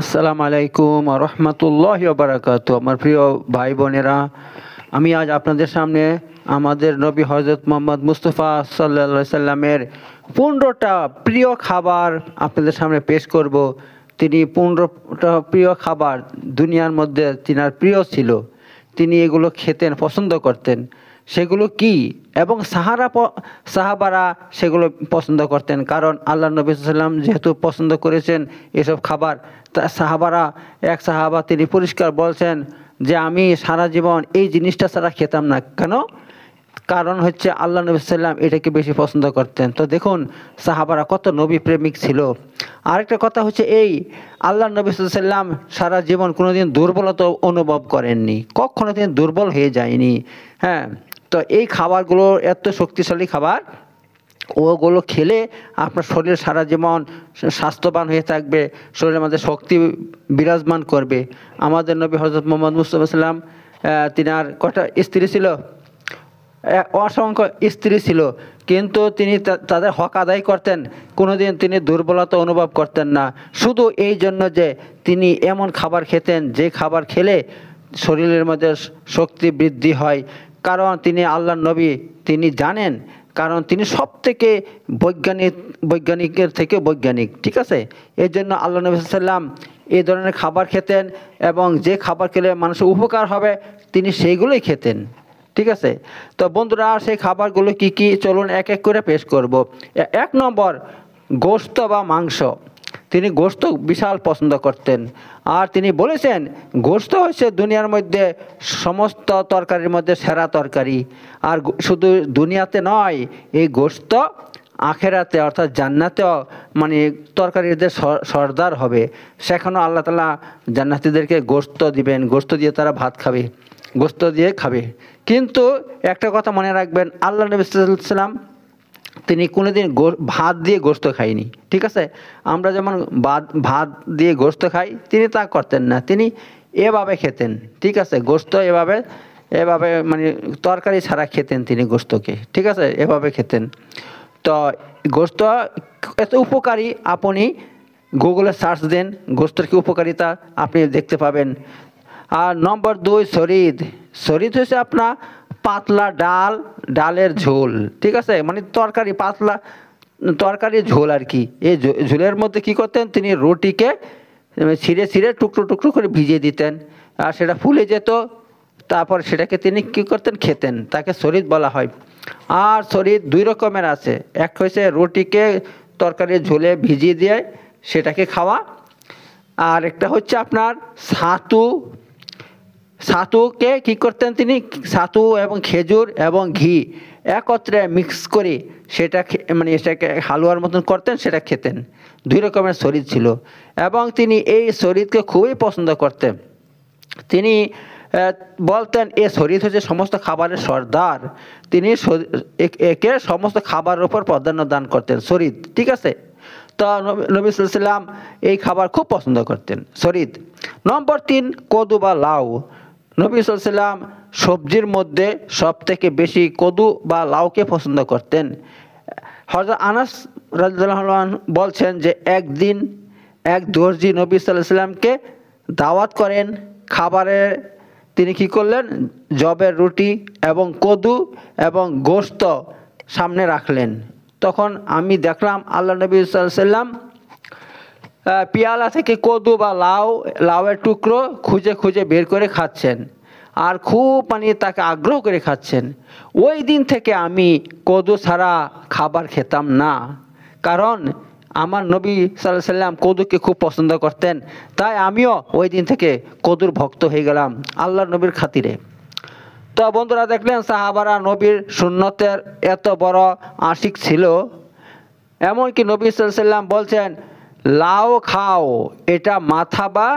আসসালামু আলাইকুম রহমতুল্লাহি ওয়া বারাকাতুহু। আমার প্রিয় ভাই বোনেরা, আমি আজ আপনাদের সামনে আমাদের নবী হযরত মুহাম্মদ মুস্তাফা সাল্লাল্লাহু আলাইহি সাল্লামের 15টা প্রিয় খাবার আপনাদের সামনে পেশ করব। তিনি 15টা প্রিয় খাবার দুনিয়ার মধ্যে তিনার প্রিয় ছিল, তিনি এগুলো খেতেন, পছন্দ করতেন। সেগুলো কি এবং সাহাবারা সেগুলো পছন্দ করতেন, কারণ আল্লাহ নবী সাল্লাল্লাহু আলাইহি সাল্লাম যেহেতু পছন্দ করেছেন এসব খাবার। তা সাহাবারা, এক সাহাবা তিনি পরিষ্কার বলছেন যে আমি সারা জীবন এই জিনিসটা ছাড়া খেতাম না। কেন? কারণ হচ্ছে আল্লাহ নবী সাল্লাল্লাহু আলাইহি সাল্লাম এটাকে বেশি পছন্দ করতেন। তো দেখুন সাহাবারা কত নবী প্রেমিক ছিল। আরেকটা কথা হচ্ছে এই, আল্লাহ নবী সাল্লাল্লাহু আলাইহি সাল্লাম সারা জীবন কোনোদিন দুর্বলতা অনুভব করেননি, কখনো তিনি দুর্বল হয়ে যায়নি। হ্যাঁ, তো এই খাবারগুলো এত শক্তিশালী খাবার, ওগুলো খেলে আপনার শরীর সারা জীবন স্বাস্থ্যবান হয়ে থাকবে, শরীরের মধ্যে শক্তি বিরাজমান করবে। আমাদের নবী হযরত মুহাম্মদ মুস্তাফা সাল্লাম, তিনার কটা স্ত্রী ছিল? অসংখ্য স্ত্রী ছিল, কিন্তু তিনি তাদের হক আদায় করতেন, কোনোদিন তিনি দুর্বলতা অনুভব করতেন না। শুধু এই জন্য যে তিনি এমন খাবার খেতেন যে খাবার খেলে শরীরের মধ্যে শক্তি বৃদ্ধি হয়। কারণ তিনি আল্লাহর নবী, তিনি জানেন, কারণ তিনি সব থেকে বৈজ্ঞানিকের থেকে বৈজ্ঞানিক, ঠিক আছে। এই জন্য আল্লাহ নবী সাল্লাল্লাহু আলাইহি সাল্লাম এই ধরনের খাবার খেতেন, এবং যে খাবার খেলে মানুষের উপকার হবে তিনি সেইগুলোই খেতেন, ঠিক আছে। তো বন্ধুরা, সেই খাবারগুলো কি কি চলুন এক এক করে পেশ করব। 1 নম্বর, গোশত বা মাংস। তিনি গোশত বিশাল পছন্দ করতেন, আর তিনি বলেছেন গোশত হচ্ছে দুনিয়ার মধ্যে সমস্ত তরকারির মধ্যে সেরা তরকারি। আর শুধু দুনিয়াতে নয়, এই গোশত আখেরাতে অর্থাৎ জান্নাতেও মানে তরকারিদের সর্দার হবে। সেখানেও আল্লাহ তাআলা জান্নাতীদেরকে গোশত দিবেন, গোশত দিয়ে তারা ভাত খাবে, গোশত দিয়ে খাবে। কিন্তু একটা কথা মনে রাখবেন, আল্লাহ নবী সাল্লাল্লাহু আলাইহি ওয়াসাল্লাম তিনি কোনোদিন ভাত দিয়ে গোশত খায়নি, ঠিক আছে। আমরা যেমন ভাত দিয়ে গোশত খাই, তিনি তা করতেন না, তিনি এভাবে খেতেন, ঠিক আছে। গোশত এভাবে মানে তরকারি ছাড়া খেতেন তিনি গোশতকে, ঠিক আছে, এভাবে খেতেন। তো গোশত এত উপকারী, আপনি গুগলে সার্চ দেন, গোশতের কি উপকারিতা আপনি দেখতে পাবেন। আর নম্বর 2, শরীদ। শরীদ হচ্ছে আপনার পাতলা ডালের ঝোল, ঠিক আছে, মানে তরকারি, পাতলা তরকারির ঝোল আর কি। এই ঝোলের মধ্যে কি করতেন তিনি, রুটিকে ছিঁড়ে টুকরো টুকরো করে ভিজিয়ে দিতেন, আর সেটা ফুলে যেত, তারপর সেটাকে তিনি কি করতেন, খেতেন, তাকে শরীদ বলা হয়। আর শরীদ 2 রকমের আছে, এক হচ্ছে রুটিকে তরকারির ঝোলে ভিজিয়ে দিয়ে সেটাকে খাওয়া, আর একটা হচ্ছে আপনার ছাতুকে কি করতেন তিনি, ছাতু এবং খেজুর এবং ঘি একত্রে মিক্স করে সেটা মানে সেটাকে হালুয়ার মতন করতেন, সেটা খেতেন। 2 রকমের শরীর ছিল, এবং তিনি এই শরীরকে খুবই পছন্দ করতেন। তিনি বলতেন এ শরীর হচ্ছে সমস্ত খাবারের সর্দার, তিনি একে সমস্ত খাবারের উপর প্রাধান্য দান করতেন, শরীর, ঠিক আছে। তো নবী সাল্লাল্লাহু আলাইহি সাল্লাম এই খাবার খুব পছন্দ করতেন, শরীদ। নম্বর 3, কদু বা লাউ। নবী সাল্লাল্লাহু আলাইহি সাল্লাম সবজির মধ্যে সব থেকে বেশি কদু বা লাউকে পছন্দ করতেন। হযরত আনাস রাদিয়াল্লাহু আনহু বলছেন যে একদিন এক দর্জি নবী সাল্লাল্লাহু আলাইহি সাল্লামকে দাওয়াত করেন খাবারে। তিনি কি করলেন, জবের রুটি এবং কদু এবং গোশত সামনে রাখলেন। তখন আমি দেখলাম আল্লাহ নবী সাল্লাল্লাহু আলাইহি সাল্লাম পেয়ালা থেকে কদু বা লাউয়ের টুকরো খুঁজে খুঁজে বের করে খাচ্ছেন, আর খুব মানে তাকে আগ্রহ করে খাচ্ছেন। ওই দিন থেকে আমি কদু ছাড়া খাবার খেতাম না, কারণ আমার নবী সাল্লাল্লাহু আলাইহি সাল্লাম কদুকে খুব পছন্দ করতেন। তাই আমিও ওই দিন থেকে কদুর ভক্ত হয়ে গেলাম আল্লাহর নবীর খাতিরে। তো বন্ধুরা, দেখলেন সাহাবারা নবীর সুন্নতের এত বড় আশিক ছিল, এমনকি নবী সাল্লাল্লাহু আলাইহি সাল্লাম বলছেন লাউ খাও, এটা মাথা বা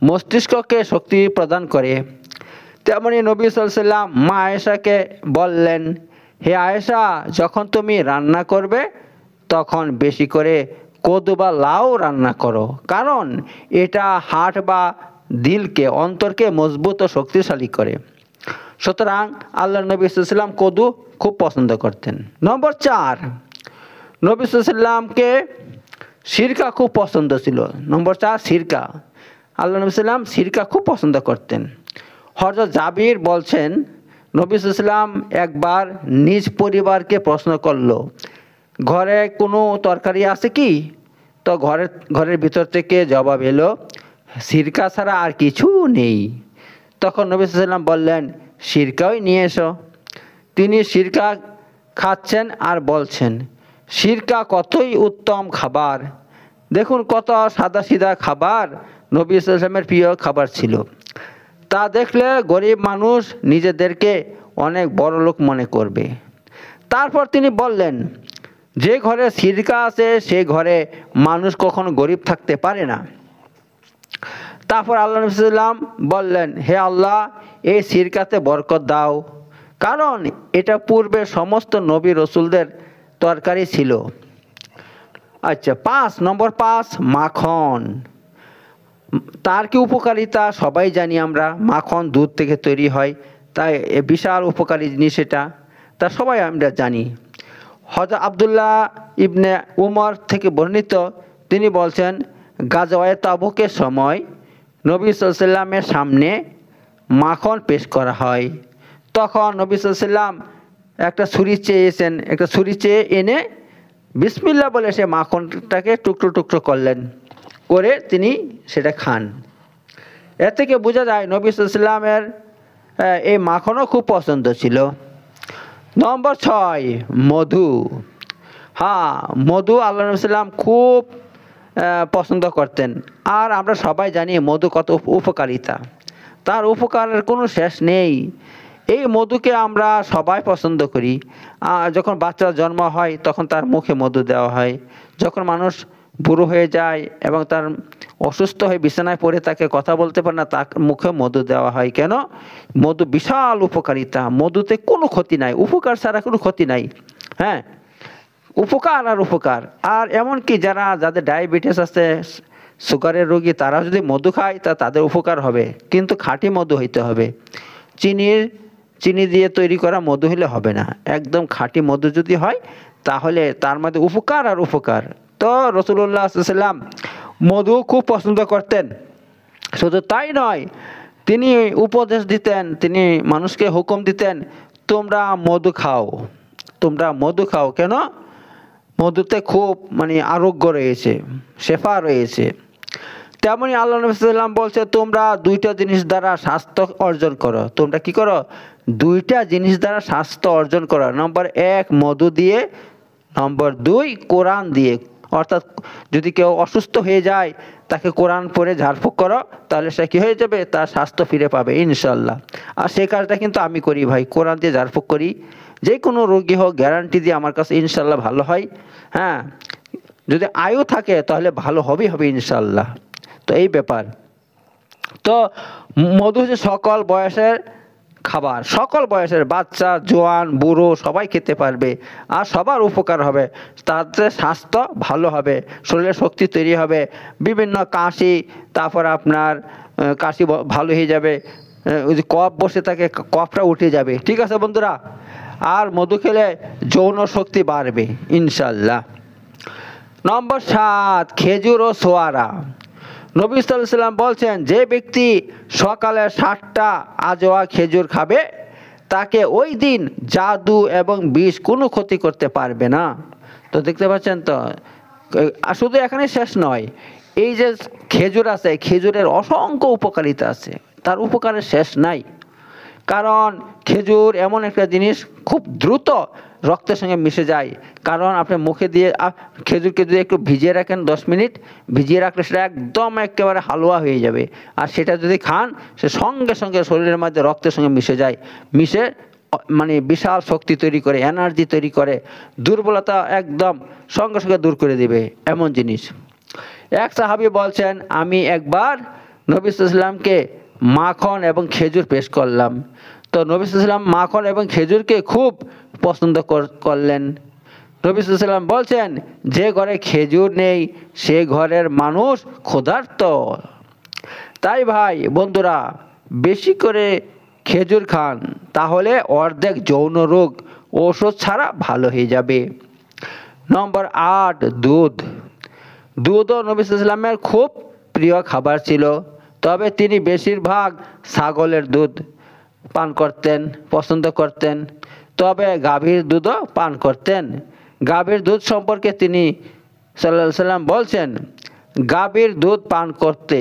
মস্তিষ্ককে শক্তি প্রদান করে। তেমনি নবী সাল্লাল্লাহু আলাইহি সাল্লাম মা আয়েশাকে বললেন, হে আয়েশা, যখন তুমি রান্না করবে তখন বেশি করে কদু বা লাউ রান্না করো, কারণ এটা হার্ট বা দিলকে, অন্তরকে মজবুত ও শক্তিশালী করে। সুতরাং আল্লাহ নবী সাল্লাল্লাহু আলাইহি সাল্লাম কদু খুব পছন্দ করতেন। নম্বর 4, নবী সাল্লাল্লাহু আলাইহি সাল্লামকে সিরকা খুব পছন্দ ছিল। নম্বর 4, সিরকা। আল্লাহ নবী সাল্লাম সিরকা খুব পছন্দ করতেন। হযরত জাবির বলছেন, নবী সাল্লাম একবার নিজ পরিবারকে প্রশ্ন করলো, ঘরে কোনো তরকারি আছে কি? তো ঘরের ভিতর থেকে জবাব এলো, সিরকা ছাড়া আর কিছু নেই। তখন নবী সাল্লাম বললেন, সিরকাই নিয়ে এসো। তিনি সিরকা খাচ্ছেন আর বলছেন, সিরকা কতই উত্তম খাবার। দেখুন কত সাদাসিধা খাবার নবী সাল্লামের প্রিয় খাবার ছিল। তা দেখলে গরিব মানুষ নিজেদেরকে অনেক বড় লোক মনে করবে। তারপর তিনি বললেন, যে ঘরে সিরকা আছে সে ঘরে মানুষ কখনো গরিব থাকতে পারে না। তারপর আল্লাহ নবী সাল্লাম বললেন, হে আল্লাহ, এই সিরকাতে বরকত দাও, কারণ এটা পূর্বে সমস্ত নবী রসুলদের তরকারি ছিল। আচ্ছা, নম্বর 5, মাখন। তার কি উপকারিতা সবাই জানি আমরা। মাখন দুধ থেকে তৈরি হয়, তাই বিশাল উপকারী জিনিস এটা, তা সবাই আমরা জানি। হযরত আব্দুল্লাহ ইবনে উমর থেকে বর্ণিত, তিনি বলছেন, গাজওয়ায়ে তাবুকের সময় নবী সাল্লাল্লাহু আলাইহি ওয়াসাল্লামের সামনে মাখন পেশ করা হয়। তখন নবী সাল্লাল্লাহু আলাইহি ওয়াসাল্লাম একটা ছুরি চেয়ে এনে বিসমিল্লাহ বলে সে মাখনটাকে টুকরো টুকরো করলেন, করে তিনি সেটা খান। এর থেকে বোঝা যায় নবী সাল্লাল্লাহু আলাইহি ওয়াসাল্লামের এই মাখনও খুব পছন্দ ছিল। নম্বর 6, মধু। হ্যাঁ, মধু আল্লাহ নবী সাল্লাম খুব পছন্দ করতেন। আর আমরা সবাই জানি মধু কত উপকারিতা, তার উপকারের কোনো শেষ নেই। এই মধুকে আমরা সবাই পছন্দ করি। যখন বাচ্চার জন্ম হয় তখন তার মুখে মধু দেওয়া হয়। যখন মানুষ বুড়ো হয়ে যায় এবং তার অসুস্থ হয়ে বিছানায় পড়ে তাকে কথা বলতে পারে না, তার মুখে মধু দেওয়া হয়। কেন? মধু বিশাল উপকারিতা, মধুতে কোনো ক্ষতি নাই, উপকার ছাড়া কোনো ক্ষতি নাই। হ্যাঁ, উপকার আর উপকার। আর এমনকি যাদের ডায়াবেটিস আছে, সুগারের রোগী, তারা যদি মধু খায় তা তাদের উপকার হবে, কিন্তু খাঁটি মধু হইতে হবে। চিনি দিয়ে তৈরি করা মধু হলে হবে না, একদম খাঁটি মধু যদি হয় তাহলে তার মধ্যে উপকার আর উপকার। তো রাসূলুল্লাহ সাল্লাল্লাহু আলাইহি ওয়াসাল্লাম মধু খুব পছন্দ করতেন। শুধু তাই নয়, তিনি উপদেশ দিতেন, তিনি মানুষকে হুকুম দিতেন, তোমরা মধু খাও। কেন? মধুতে খুব আরোগ্য রয়েছে, শেফা রয়েছে। তেমনি আল্লাহ নবী সাল্লাল্লাহু আলাইহি ওয়াসাল্লাম বলছে, তোমরা 2টা জিনিস দ্বারা স্বাস্থ্য অর্জন করো। তোমরা কি করো? 2টা জিনিস দ্বারা স্বাস্থ্য অর্জন করো। নম্বর 1, মধু দিয়ে। নম্বর 2, কোরআন দিয়ে। অর্থাৎ যদি কেউ অসুস্থ হয়ে যায়, তাকে কোরআন পড়ে ঝাড়ফুঁক করো, তাহলে সে কি হয়ে যাবে? তার স্বাস্থ্য ফিরে পাবে ইনশাল্লাহ। আর সেই কাজটা কিন্তু আমি করি ভাই, কোরআন দিয়ে ঝাড়ফুঁক করি। যে কোনো রোগী হোক, গ্যারান্টি দিয়ে আমার কাছে ইনশাল্লাহ ভালো হয়। হ্যাঁ, যদি আয়ু থাকে তাহলে ভালো হবে ইনশাল্লাহ। তো এই ব্যাপার। তো মধু হচ্ছে সকল বয়সের খাবার, সকল বয়সের বাচ্চা, জোয়ান, বুড়ো সবাই খেতে পারবে, আর সবার উপকার হবে। তাদের স্বাস্থ্য ভালো হবে, শরীরে শক্তি তৈরি হবে, বিভিন্ন কাশি, তারপর আপনার কাশি ভালো হয়ে যাবে, ওই যে কফ বসে থাকে কফটা উঠে যাবে। ঠিক আছে বন্ধুরা? আর মধু খেলে যৌন শক্তি বাড়বে ইনশাল্লাহ। নম্বর 7, খেজুর ও ছোয়ারা। নবী সাল্লাল্লাহু আলাইহি ওয়াসাল্লাম বলছেন, যে ব্যক্তি সকালে 7টা আজোয়া খেজুর খাবে, তাকে ওই দিন জাদু এবং বিষ কোনো ক্ষতি করতে পারবে না। তো দেখতে পাচ্ছেন তো, শুধু এখানে শেষ নয়, এই যে খেজুর আছে, খেজুরের অসংখ্য উপকারিতা আছে, তার উপকারের শেষ নাই। কারণ খেজুর এমন একটা জিনিস খুব দ্রুত রক্তের সঙ্গে মিশে যায়। কারণ আপনি মুখে দিয়ে খেজুরকে যদি একটু ভিজিয়ে রাখেন, 10 মিনিট ভিজিয়ে রাখলে সেটা একদম একেবারে হালুয়া হয়ে যাবে। আর সেটা যদি খান, সে সঙ্গে সঙ্গে শরীরের মধ্যে রক্তের সঙ্গে মিশে যায়, মিশে বিশাল শক্তি তৈরি করে, এনার্জি তৈরি করে, দুর্বলতা একদম সঙ্গে সঙ্গে দূর করে দিবে এমন জিনিস। এক সাহাবী বলছেন, আমি একবার নবী সাল্লাল্লাহু আলাইহি ওয়াসাল্লামকে মাখন এবং খেজুর পেশ করলাম। তো নবী সাল্লাল্লাহু আলাইহি ওয়াসাল্লাম মাখন এবং খেজুরকে খুব পছন্দ করলেন। নবী সাল্লাল্লাহু আলাইহি ওয়াসাল্লাম বলছেন, যে ঘরে খেজুর নেই সে ঘরের মানুষ ক্ষুধার্ত। তাই ভাই বন্ধুরা, বেশি করে খেজুর খান, তাহলে অর্ধেক যৌন রোগ ওষুধ ছাড়া ভালো হয়ে যাবে। নম্বর 8, দুধও নবী সাল্লাল্লাহু আলাইহি ওয়াসাল্লামের খুব প্রিয় খাবার ছিল। তবে তিনি বেশিরভাগ ছাগলের দুধ পান করতেন, পছন্দ করতেন, তবে গাভীর দুধও পান করতেন। গাভীর দুধ সম্পর্কে তিনি সাল্লাল্লাহু আলাইহি সাল্লাম বলছেন, গাভীর দুধ পান করতে,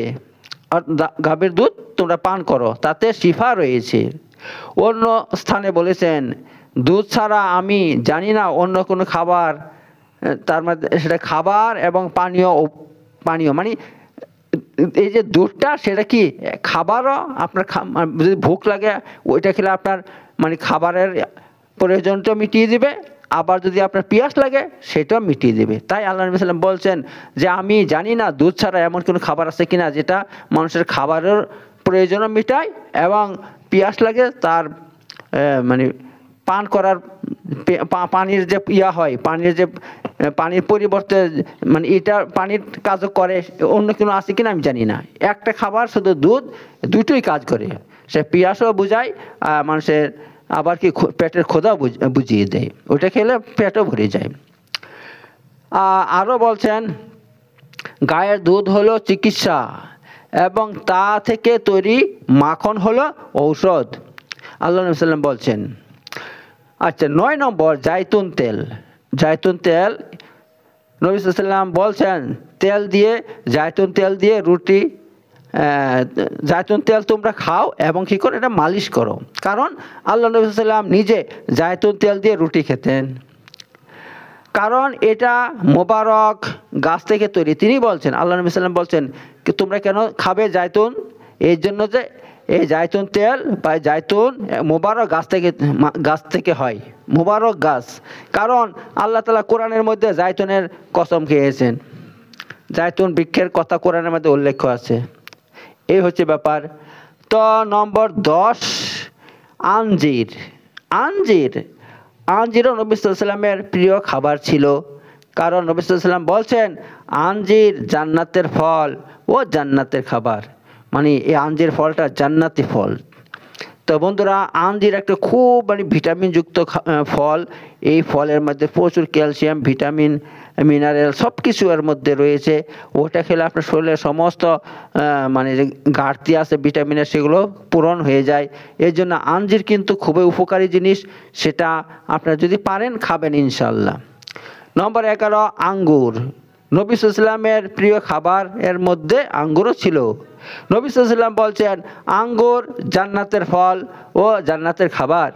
গাভীর দুধ তোমরা পান করো, তাতে শিফা রয়েছে। অন্য স্থানে বলেছেন, দুধ ছাড়া আমি জানি না অন্য কোনো খাবার, তার মধ্যে সেটা খাবার এবং পানীয়, পানীয় মানে এই যে দুধটা সেটা কি খাবারও, আপনার যদি ভুখ লাগে ওইটা খেলে আপনার মানে খাবারের প্রয়োজনটা মিটিয়ে দিবে, আবার যদি আপনার পিয়াস লাগে সেটাও মিটিয়ে দেবে। তাই আল্লাহ নবী সাল্লাম বলছেন যে আমি জানি না দুধ ছাড়া এমন কোনো খাবার আছে কিনা যেটা মানুষের খাবারের প্রয়োজনও মিটায় এবং পিয়াস লাগে তার মানে পান করার পানির যে ইয়া হয়, পানির যে পানির পরিবর্তে মানে এটা পানির কাজও করে, অন্য কোনো আছে কিনা আমি জানি না। একটা খাবার শুধু দুধ, দুটোই কাজ করে, সে পিয়াসও বুঝায় মানুষের, আবার কি পেটের ক্ষুধাও বুঝিয়ে দেয়, ওটা খেলে পেটও ভরে যায়। আরও বলছেন, গায়ের দুধ হলো চিকিৎসা এবং তা থেকে তৈরি মাখন হলো ঔষধ, আল্লাহ নবী সাল্লাম বলছেন। আচ্ছা, 9 নম্বর জাইতুন তেল। জাইতুন তেল, নবী সাল্লাম বলছেন তেল দিয়ে, জাইতুন তেল দিয়ে রুটি, জাইতুন তেল তোমরা খাও এবং কী করো, এটা মালিশ করো। কারণ আল্লাহ নবী সাল্লাম নিজে জাইতুন তেল দিয়ে রুটি খেতেন, কারণ এটা মোবারক গাছ থেকে তৈরি। তিনি বলছেন, আল্লাহ নবী সাল্লাম বলছেন তোমরা কেন খাবে জাইতুন, এই জন্য যে এই জাইতুন তেল বা জাইতুন মোবারক গাছ থেকে হয়, মোবারক গাছ। কারণ আল্লাহ তাআলা কোরআনের মধ্যে জাইতুনের কসম খেয়েছেন, জাইতুন বৃক্ষের কথা কোরআনের মধ্যে উল্লেখ আছে। এই হচ্ছে ব্যাপার। তো নম্বর 10, আঞ্জির। আঞ্জির, আঞ্জিরও নবী সাল্লাল্লাহু আলাইহি সাল্লামের প্রিয় খাবার ছিল, কারণ নবী সাল্লাল্লাহু আলাইহি সাল্লাম বলছেন আঞ্জির জান্নাতের ফল ও জান্নাতের খাবার, মানে এই আঞ্জির ফলটা জান্নাতি ফল। তো বন্ধুরা, আঞ্জির একটা খুব মানে ভিটামিনযুক্ত ফল। এই ফলের মধ্যে প্রচুর ক্যালসিয়াম, ভিটামিন, মিনারেল সব কিছু এর মধ্যে রয়েছে। ওটা খেলে আপনার শরীরের সমস্ত মানে যে ঘাটতি আছে ভিটামিনের, সেগুলো পূরণ হয়ে যায়। এর জন্য আঞ্জির কিন্তু খুবই উপকারী জিনিস, সেটা আপনারা যদি পারেন খাবেন ইনশাল্লাহ। নম্বর 11, আঙ্গুর। নবী সাল্লাল্লাহু আলাইহি সাল্লামের প্রিয় খাবার এর মধ্যে আঙ্গুরও ছিল। নবী সাল্লাল্লাহু আলাইহি সাল্লাম বলছেন আঙ্গুর জান্নাতের ফল ও জান্নাতের খাবার,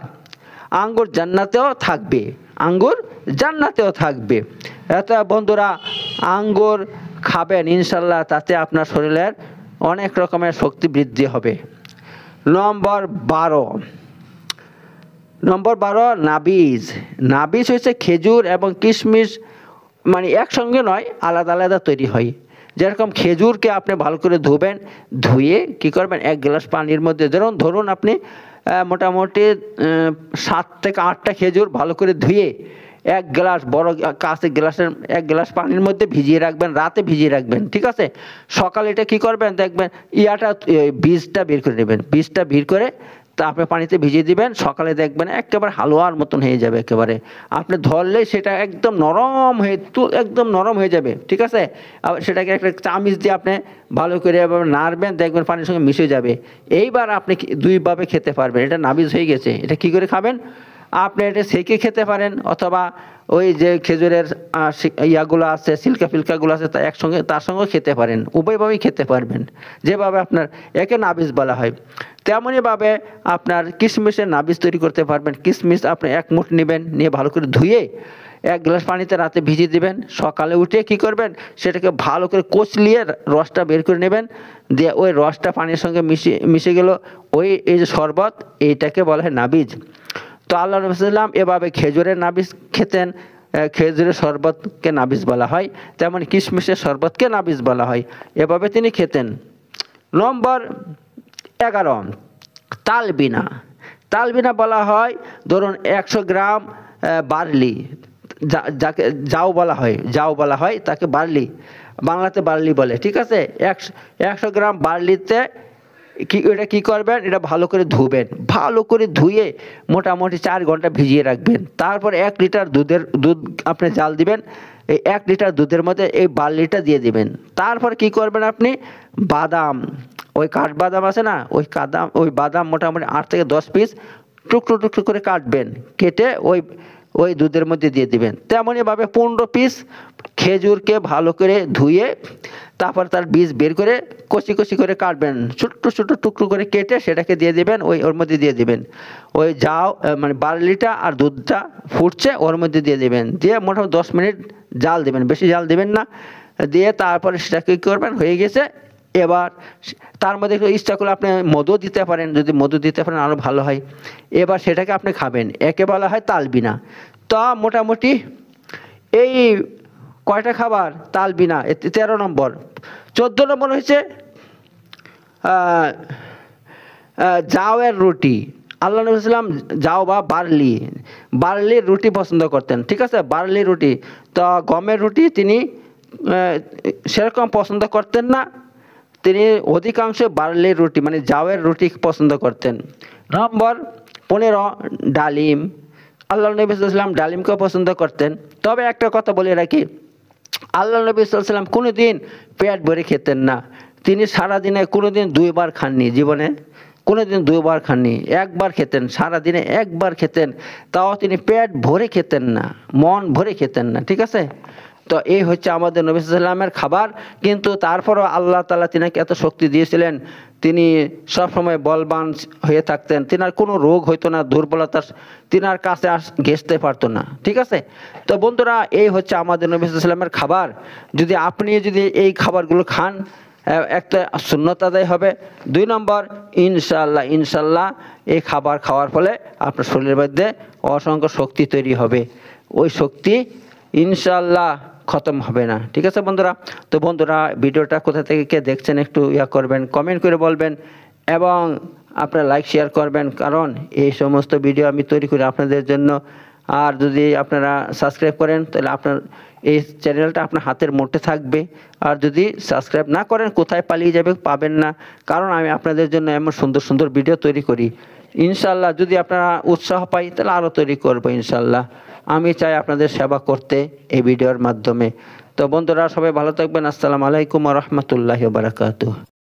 আঙ্গুর জান্নাতেও থাকবে, আঙ্গুর জান্নাতেও থাকবে। এত বন্ধুরা, আঙ্গুর খাবেন ইনশাল্লাহ, তাতে আপনার শরীরের অনেক রকমের শক্তি বৃদ্ধি হবে। নম্বর 12, নাবিজ। নাবিজ হচ্ছে খেজুর এবং কিশমিশ, মানে একসঙ্গে নয়, আলাদা আলাদা তৈরি হয়। যেরকম খেজুরকে আপনি ভালো করে ধুবেন, ধুয়ে কী করবেন, 1 গ্লাস পানির মধ্যে, ধরুন আপনি মোটামুটি 7 থেকে 8টা খেজুর ভালো করে ধুয়ে 1 গ্লাস, বড় কাঁচের গ্লাসের 1 গ্লাস পানির মধ্যে ভিজিয়ে রাখবেন, রাতে ভিজিয়ে রাখবেন, ঠিক আছে। সকালে এটা কী করবেন, দেখবেন বীজটা বের করে নেবেন, বীজটা বের করে তা আপনি পানিতে ভিজিয়ে দিবেন, সকালে দেখবেন একেবারে হালুয়ার মতন হয়ে যাবে, একেবারে আপনি ধরলেই সেটা একদম নরম হয়ে, একদম নরম হয়ে যাবে, ঠিক আছে। আবার সেটাকে একটা চামিচ দিয়ে আপনি ভালো করে নাড়বেন, দেখবেন পানির সঙ্গে মিশে যাবে। এইবার আপনি 2ভাবে খেতে পারবেন, এটা নাবিজ হয়ে গেছে। এটা কি করে খাবেন, আপনি এটা সেকে খেতে পারেন, অথবা ওই যে খেজুরের ইয়াগুলো আছে, সিল্কা ফিল্কাগুলো আছে, তা একসঙ্গে তার সঙ্গে খেতে পারেন, উভয়ভাবেই খেতে পারবেন। যেভাবে আপনার একে নাবিজ বলা হয়, তেমনইভাবে আপনার কিশমিশের নাবিজ তৈরি করতে পারবেন। কিশমিশ আপনি 1 মুঠ নেবেন, নিয়ে ভালো করে ধুয়ে 1 গ্লাস পানিতে রাতে ভিজিয়ে দিবেন, সকালে উঠে কি করবেন, সেটাকে ভালো করে কচলিয়ে রসটা বের করে নেবেন, দিয়ে ওই রসটা পানির সঙ্গে মিশে গেল, এই যে শরবত, এইটাকে বলা হয় নাবিজ। তো আল্লাহ নবী সাল্লাল্লাহু আলাইহি ওয়াসাল্লাম এভাবে খেজুরের নাবিজ খেতেন, খেজুরের শরবতকে নাবিজ বলা হয়, তেমন কিশমিশের শরবতকে নাবিজ বলা হয়, এভাবে তিনি খেতেন। নম্বর 11, তালবিনা। তালবিনা বলা হয়, ধরুন 100 গ্রাম বার্লি, যাকে জাউ বলা হয়, তাকে বার্লি, বাংলাতে বার্লি বলে, ঠিক আছে। 100 গ্রাম বার্লিতে এটা কী করবেন, এটা ভালো করে ধুবেন, ভালো করে ধুয়ে মোটামুটি 4 ঘন্টা ভিজিয়ে রাখবেন। তারপর 1 লিটার দুধ আপনি জাল দিবেন, এই 1 লিটার দুধের মধ্যে এই বার্লিটা দিয়ে দিবেন। তারপর কি করবেন, আপনি বাদাম ওই কাঠবাদাম আছে না, ওই বাদাম মোটামুটি 8 থেকে 10 পিস টুকরো টুকরো করে কাটবেন, কেটে ওই দুধের মধ্যে দিয়ে দিবেন। তেমনইভাবে 15 পিস খেজুরকে ভালো করে ধুয়ে তারপর তার বীজ বের করে কচি কচি করে কাটবেন, ছোট্ট ছোট্ট টুকরো করে কেটে সেটাকে দিয়ে দিবেন, ওর মধ্যে দিয়ে দিবেন। ওই মানে বার্লিটা আর দুধটা ফুটছে ওর মধ্যে দিয়ে দিবেন, দিয়ে মোটামুটি 10 মিনিট জাল দিবেন, বেশি জাল দিবেন না। দিয়ে তারপরে সেটাকে কী করবেন, হয়ে গেছে। এবার তার মধ্যে একটু ইচ্ছা করলে আপনি মধু দিতে পারেন, যদি মধু দিতে পারেন আরও ভালো হয়। এবার সেটাকে আপনি খাবেন, একে বলা হয় তালবিনা। তা মোটামুটি এই কয়টা খাবার? তালবিনা 13 নম্বর। 14 নম্বর হচ্ছে জাওয়ের রুটি। আল্লাহ নবী সাল্লাম জাও বা বার্লির রুটি পছন্দ করতেন, ঠিক আছে, বার্লি রুটি। তো গমের রুটি তিনি সেরকম পছন্দ করতেন না, তিনি অধিকাংশ বার্লির রুটি মানে জাওয়ের রুটি পছন্দ করতেন। নম্বর 15 ডালিম। আল্লাহ নবী সাল্লাল্লাহু আলাইহি ওয়াসাল্লাম ডালিমকেও পছন্দ করতেন। তবে একটা কথা বলে রাখি, আল্লাহ নবী সাল্লাল্লাহু আলাইহি ওয়াসাল্লাম কোনো দিন পেট ভরে খেতেন না। তিনি সারাদিনে কোনো দিন 2 বার খাননি, জীবনে কোনো দিন 2 বার খাননি, একবার খেতেন, সারাদিনে একবার খেতেন। তাও তিনি পেট ভরে খেতেন না, মন ভরে খেতেন না, ঠিক আছে। তো এই হচ্ছে আমাদের নবী সাল্লাল্লাহু আলাইহি ওয়াসাল্লামের খাবার। কিন্তু তারপরও আল্লাহ তাআলা তিনাকে এত শক্তি দিয়েছিলেন, তিনি সবসময় বলবান হয়ে থাকতেন, তিনার কোনো রোগ হইতো না, দুর্বলতা তিনার কাছে ঘেঁষতে পারতো না, ঠিক আছে। তো বন্ধুরা, এই হচ্ছে আমাদের নবী সাল্লাল্লাহু আলাইহি ওয়াসাল্লামের খাবার। যদি আপনি এই খাবারগুলো খান, একটা সুন্নত আদায় হবে। 2 নম্বর, ইনশাল্লাহ এই খাবার খাওয়ার ফলে আপনার শরীরের মধ্যে অসংখ্য শক্তি তৈরি হবে, ওই শক্তি ইনশাল্লাহ খতম হবে না, ঠিক আছে বন্ধুরা। তো বন্ধুরা, ভিডিওটা কোথা থেকে কে দেখছেন একটু করবেন, কমেন্ট করে বলবেন, এবং আপনারা লাইক শেয়ার করবেন, কারণ এই সমস্ত ভিডিও আমি তৈরি করি আপনাদের জন্য। আর যদি আপনারা সাবস্ক্রাইব করেন তাহলে আপনার এই চ্যানেলটা আপনার হাতের মুঠোয় থাকবে। আর যদি সাবস্ক্রাইব না করেন, কোথায় পালিয়ে যাবে, পাবেন না, কারণ আমি আপনাদের জন্য এমন সুন্দর সুন্দর ভিডিও তৈরি করি। ইনশাল্লাহ যদি আপনারা উৎসাহ পাই তাহলে আরও তৈরি করবো ইনশাল্লাহ। আমি চাই আপনাদের সেবা করতে এই ভিডিওর মাধ্যমে। তো বন্ধুরা, সবাই ভালো থাকবেন। আসসালামু আলাইকুম ওয়া রাহমাতুল্লাহি ওয়া বারাকাতুহু।